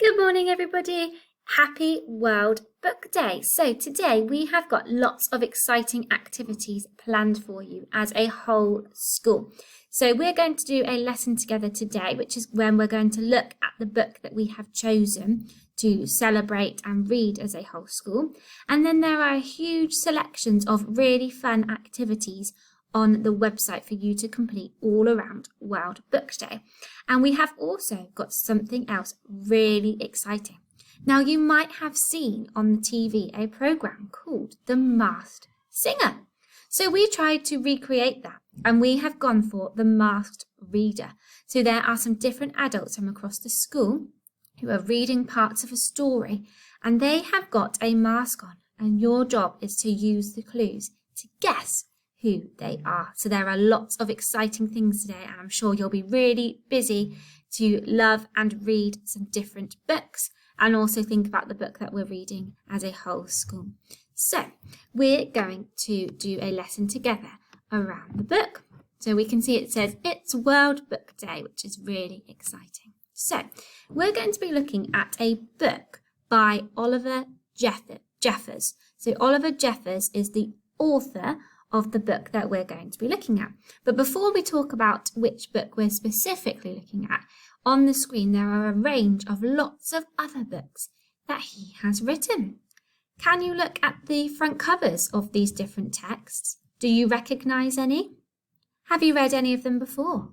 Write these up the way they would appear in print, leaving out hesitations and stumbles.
Good morning, everybody. Happy World Book Day. So today we have got lots of exciting activities planned for you as a whole school. So we're going to do a lesson together today, which is when we're going to look at the book that we have chosen to celebrate and read as a whole school. And then there are huge selections of really fun activities on the website for you to complete all around World Book Day. And we have also got something else really exciting. Now, you might have seen on the TV a program called The Masked Singer. So we tried to recreate that, and we have gone for The Masked Reader. So there are some different adults from across the school who are reading parts of a story, and they have got a mask on, and your job is to use the clues to guess who they are. So there are lots of exciting things today, and I'm sure you'll be really busy to love and read some different books and also think about the book that we're reading as a whole school. So we're going to do a lesson together around the book. So we can see it says it's World Book Day, which is really exciting. So we're going to be looking at a book by Oliver Jeffers. So Oliver Jeffers is the author of the book that we're going to be looking at. But before we talk about which book we're specifically looking at, on the screen there are a range of lots of other books that he has written. Can you look at the front covers of these different texts? Do you recognise any? Have you read any of them before?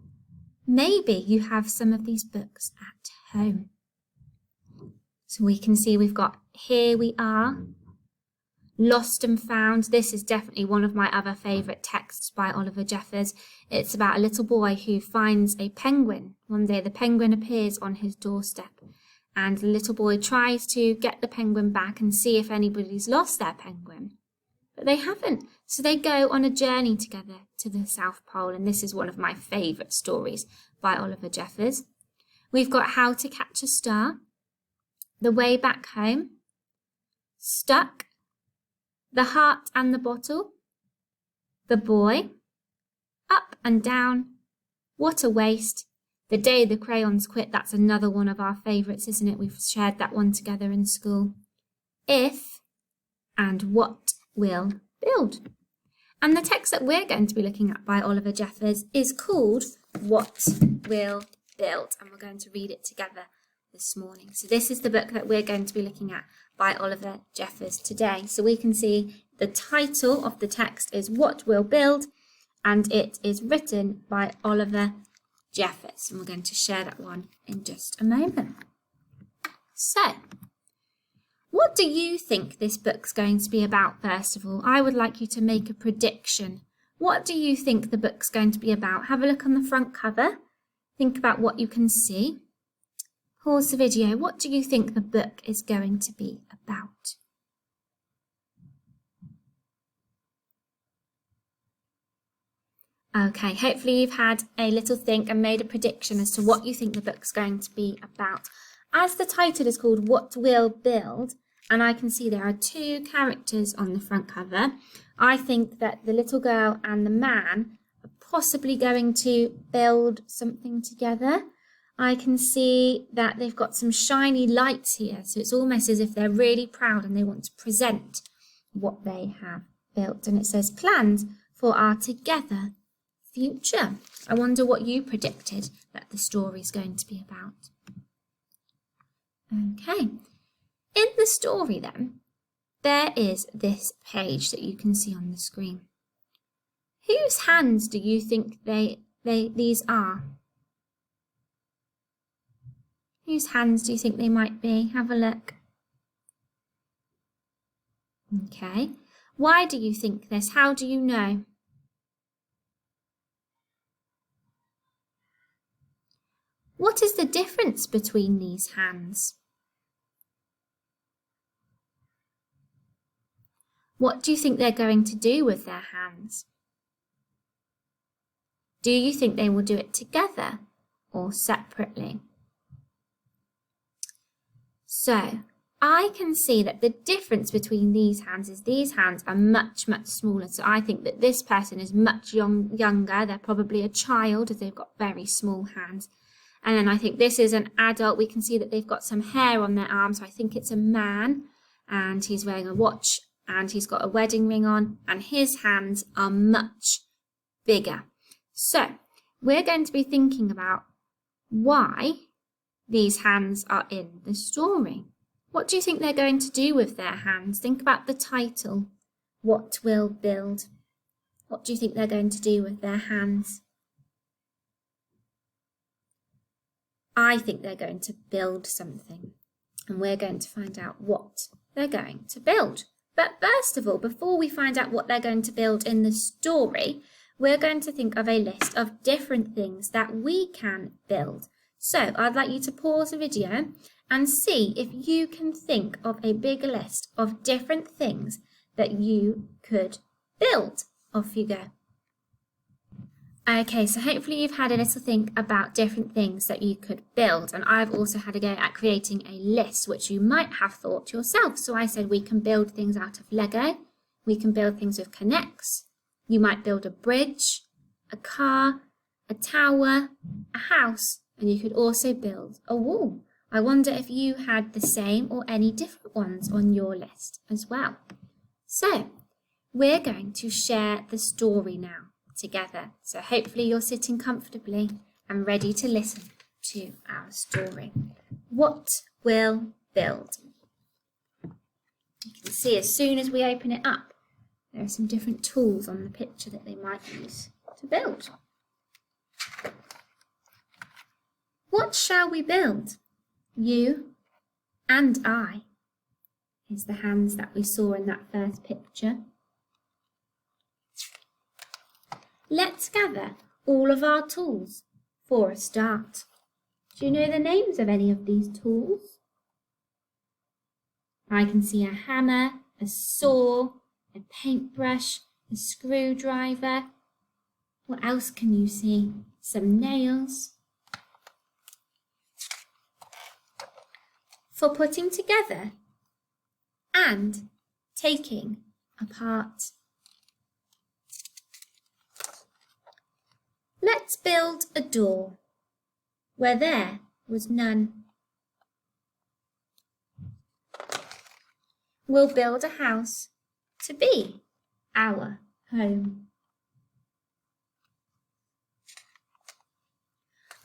Maybe you have some of these books at home. So we can see we've got Here We Are, Lost and Found. This is definitely one of my other favourite texts by Oliver Jeffers. It's about a little boy who finds a penguin. One day the penguin appears on his doorstep, and the little boy tries to get the penguin back and see if anybody's lost their penguin. But they haven't. So they go on a journey together to the South Pole, and this is one of my favourite stories by Oliver Jeffers. We've got How to Catch a Star, The Way Back Home, Stuck, The Heart and the Bottle, The Boy, Up and Down, What a Waste, The Day the Crayons Quit. That's another one of our favourites, isn't it? We've shared that one together in school. If, and What Will Build. And the text that we're going to be looking at by Oliver Jeffers is called What Will Build, and we're going to read it together this morning. So this is the book that we're going to be looking at by Oliver Jeffers today. So we can see the title of the text is What Will Build, and it is written by Oliver Jeffers. And we're going to share that one in just a moment. So, what do you think this book's going to be about, first of all? I would like you to make a prediction. What do you think the book's going to be about? Have a look on the front cover. Think about what you can see. Pause the video. What do you think the book is going to be about? Okay, hopefully you've had a little think and made a prediction as to what you think the book's going to be about. As the title is called What Will Build, and I can see there are two characters on the front cover, I think that the little girl and the man are possibly going to build something together. I can see that they've got some shiny lights here, so it's almost as if they're really proud and they want to present what they have built. And it says plans for our together future. I wonder what you predicted that the story's going to be about. Okay, in the story then, there is this page that you can see on the screen. Whose hands do you think these are? Whose hands do you think they might be? Have a look. Okay. Why do you think this? How do you know? What is the difference between these hands? What do you think they're going to do with their hands? Do you think they will do it together or separately? So, I can see that the difference between these hands is these hands are much, much smaller. So I think that this person is much younger. They're probably a child as they've got very small hands. And then I think this is an adult. We can see that they've got some hair on their arms. So I think it's a man, and he's wearing a watch, and he's got a wedding ring on, and his hands are much bigger. So we're going to be thinking about why these hands are in the story. What do you think they're going to do with their hands? Think about the title. What will build? What do you think they're going to do with their hands? I think they're going to build something, and we're going to find out what they're going to build. But first of all, before we find out what they're going to build in the story, we're going to think of a list of different things that we can build. So I'd like you to pause the video and see if you can think of a big list of different things that you could build. Off you go. Okay, so hopefully you've had a little think about different things that you could build, and I've also had a go at creating a list which you might have thought yourself. So I said we can build things out of Lego, we can build things with K'NEX, you might build a bridge, a car, a tower, a house, and you could also build a wall. I wonder if you had the same or any different ones on your list as well. So we're going to share the story now together. So hopefully you're sitting comfortably and ready to listen to our story. What will build? You can see as soon as we open it up, there are some different tools on the picture that they might use to build. What shall we build? You and I. Here's the hands that we saw in that first picture. Let's gather all of our tools for a start. Do you know the names of any of these tools? I can see a hammer, a saw, a paintbrush, a screwdriver. What else can you see? Some nails. For putting together and taking apart. Let's build a door where there was none. We'll build a house to be our home.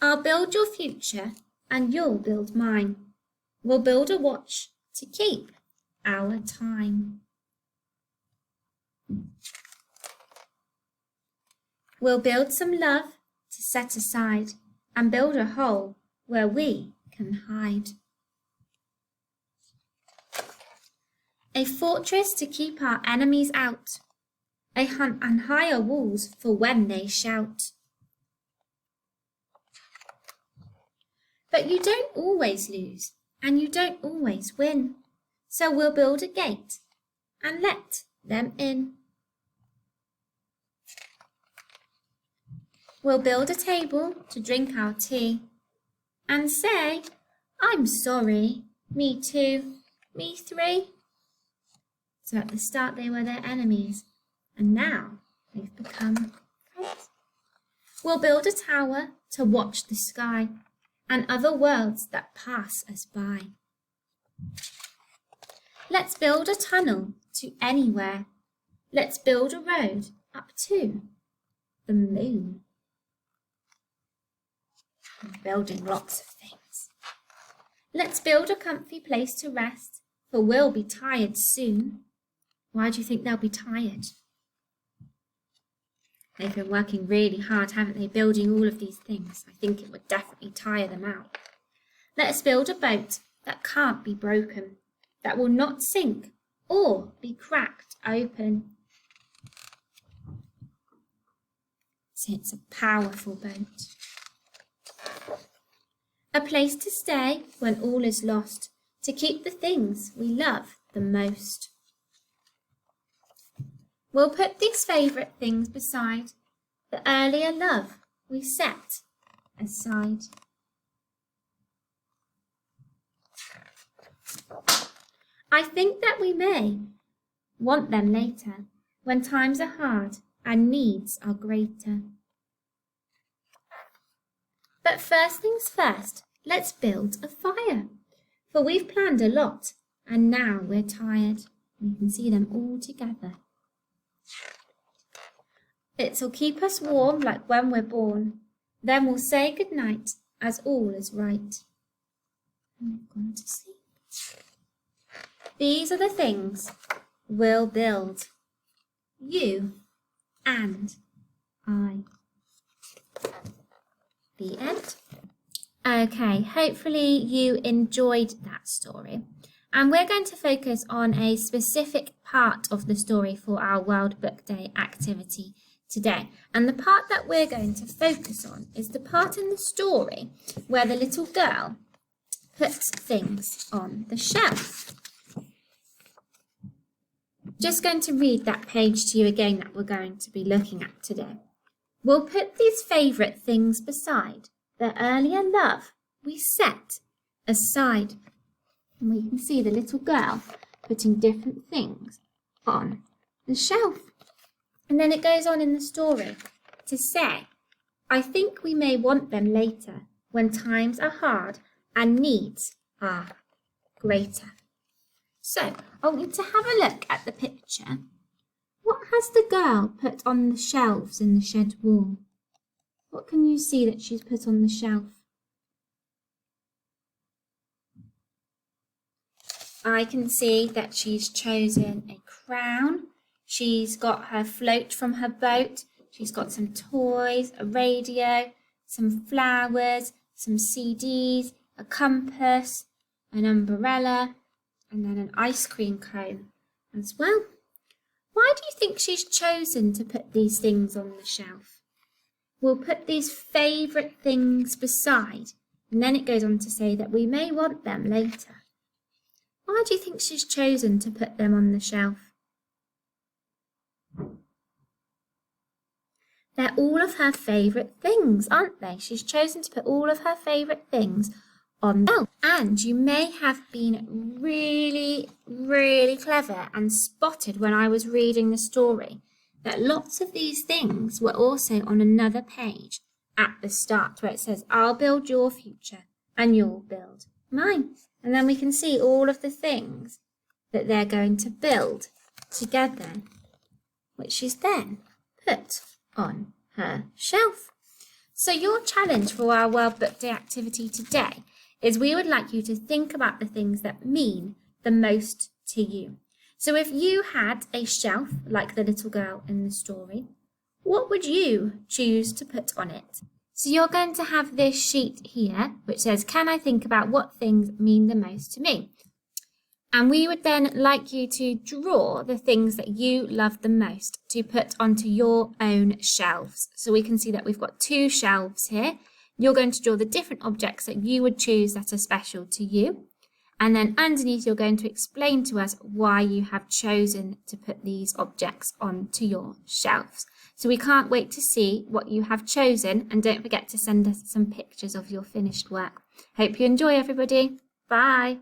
I'll build your future and you'll build mine. We'll build a watch to keep our time. We'll build some love to set aside and build a hole where we can hide. A fortress to keep our enemies out, a hunt and higher walls for when they shout. But you don't always lose and you don't always win, so we'll build a gate and let them in. We'll build a table to drink our tea and say, I'm sorry, me too, me three. So at the start they were their enemies, and now they've become friends. We'll build a tower to watch the sky and other worlds that pass us by. Let's build a tunnel to anywhere. Let's build a road up to the moon. I'm building lots of things. Let's build a comfy place to rest, for we'll be tired soon. Why do you think they'll be tired? They've been working really hard, haven't they, building all of these things. I think it would definitely tire them out. Let's build a boat that can't be broken, that will not sink or be cracked open. So it's a powerful boat. A place to stay when all is lost, to keep the things we love the most. We'll put these favourite things beside the earlier love we set aside. I think that we may want them later, when times are hard and needs are greater. But first things first, let's build a fire. For we've planned a lot, and now we're tired. We can see them all together. It'll keep us warm like when we're born. Then we'll say goodnight as all is right. And we've gone to sleep. These are the things we'll build. You and I. The end. Okay, hopefully you enjoyed that story. And we're going to focus on a specific part of the story for our World Book Day activity today. And the part that we're going to focus on is the part in the story where the little girl puts things on the shelf. Just going to read that page to you again that we're going to be looking at today. We'll put these favourite things beside the earlier love we set aside. And we can see the little girl putting different things on the shelf. And then it goes on in the story to say, I think we may want them later when times are hard and needs are greater. So, I want you to have a look at the picture. What has the girl put on the shelves in the shed wall? What can you see that she's put on the shelf? I can see that she's chosen a crown. She's got her float from her boat. She's got some toys, a radio, some flowers, some CDs, a compass, an umbrella, and then an ice cream cone as well. Why do you think she's chosen to put these things on the shelf? We'll put these favourite things beside, and then it goes on to say that we may want them later. Why do you think she's chosen to put them on the shelf? They're all of her favourite things, aren't they? She's chosen to put all of her favourite things on the shelf. And you may have been really, really clever and spotted when I was reading the story that lots of these things were also on another page at the start where it says, I'll build your future and you'll build mine. And then we can see all of the things that they're going to build together, which she's then put on her shelf. So your challenge for our World Book Day activity today is we would like you to think about the things that mean the most to you. So if you had a shelf like the little girl in the story, what would you choose to put on it? So you're going to have this sheet here which says, can I think about what things mean the most to me? And we would then like you to draw the things that you love the most to put onto your own shelves. So we can see that we've got 2 shelves here. You're going to draw the different objects that you would choose that are special to you. And then underneath, you're going to explain to us why you have chosen to put these objects onto your shelves. So we can't wait to see what you have chosen. And don't forget to send us some pictures of your finished work. Hope you enjoy, everybody. Bye.